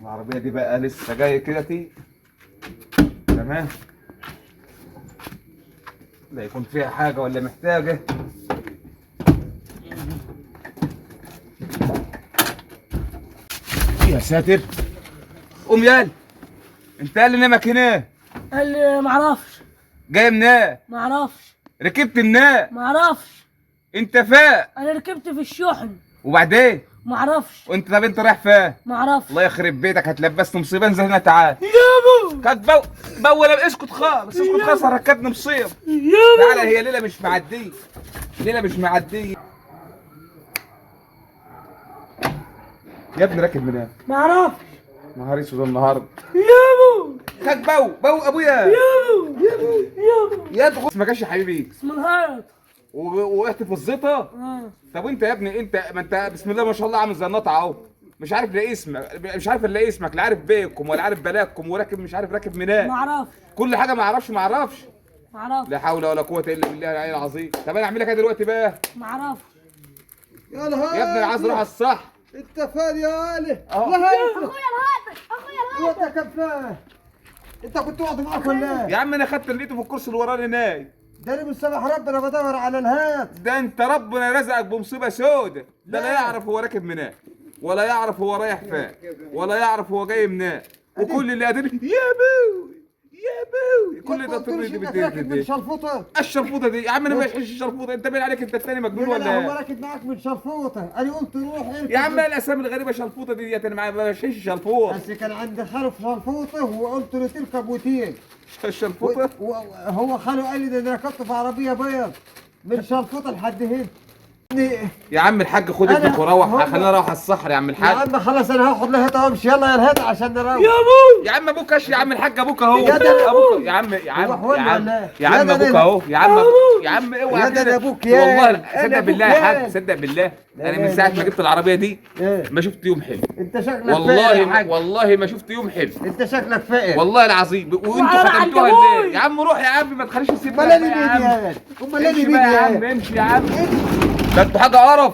العربية دي بقى لسه جاية كده تمام. لا يكون فيها حاجة ولا محتاجة. يا ساتر. قوم يالا. انت قال لي نمك هنا. قال لي معرفش. جاي منين؟ معرفش. ركبت منين؟ معرفش. انت فاق. انا ركبت في الشحن. وبعدين؟ معرفش. وانت طب انت رايح فين؟ معرفش. الله يخرب بيتك هتلبسني مصيبه. انزل هنا تعال. يابا كانت ولا اسكت خالص اسكت خالص هركبني مصيبه. يابا تعالى هي ليله مش معديه. ليله مش معديه. يا ابني راكب منين؟ معرفش. نهار اسود النهارده. يابا كانت بو ابويا. يابا يابا يا تغص ما جاش يا حبيبي. اسم الهيئة. وقعت في الزيطه. طب وانت يا ابني انت ما انت بسم الله ما شاء الله عامل زي النطع اهو. مش عارف لا اسمك مش عارف الا اسمك لا عارف بيكم ولا عارف بلاكم وراكب مش عارف راكب منين. معرفش. كل حاجه ما اعرفش معرفش. لا حول ولا قوه الا بالله العلي العظيم. طب انا اعمل لك ايه دلوقتي بقى؟ معرفش. يا نهار يا ابني انا عايز اروح على الصح. انت فين يا علي؟ اهو. لا هاي اخويا الهاتف. اخويا الهاتف. انت كفايه. انت كنت واقف معاك ولا ايه؟ يا عم انا خدت لقيته في الكرسي اللي وراني هناك. ده انا من سمح ربنا بدور على الهات. ده انت ربنا رزقك بمصيبه سودة. ده لا لا. يعرف هو راكب منين ولا يعرف هو رايح فين ولا يعرف هو جاي منين. وكل اللي قادر يا بوي يا بوي كل ده طول دي راكب من شلفوطه. الشرفوطه دي يا عم انا ما يحش الشرفوطه. انت باين عليك انت الثاني مجنون هو ولا ايه؟ راكب معاك من شلفوطه. انا قلت روح اركب. يا عم ايه الاسامي الغريبه شلفوطه دي انا ما بشحش شلفوط. بس كان عندي خلف شلفوطه وقلت له تركب وتيجي. الشلفوطه هو خاله قال لي ده انا ركبت في عربيه بيض من شلفوطه لحد هنا. يا عم الحاج خد ابنك وروح. خلينا نروح على الصحراء يا عم يا الحاج. عم خلاص انا هاخد لهيت وامشي. يلا يا الهيت عشان نروح. يا ابوي. يا عم ابوك ايش يا عم الحاج ابوك اهو. يا ده ابوك يا عم يا عم هو يا عم ولا إيه؟ يا عم يا ده ابوك أنا- اهو يا عم يا عم اوعى يا ده كده. أبوك يا. والله أنا صدق أبوك بالله يا يا. حاج صدق بالله. انا من ساعه ما جبت العربيه دي إيه؟ ما شفت يوم حلو. انت شكلك فقر يا والله حاج. والله ما شفت يوم حلو. انت شكلك فقر. والله العظيم وانتوا وعلى ختمتوها عند ازاي؟ أبوي. يا عم روح يا عم ما تخليش تسيب امال انا مين يا امال انا امشي مين بقى يا يا عم امال امشي يا عم. ده انتوا حاجه قرف.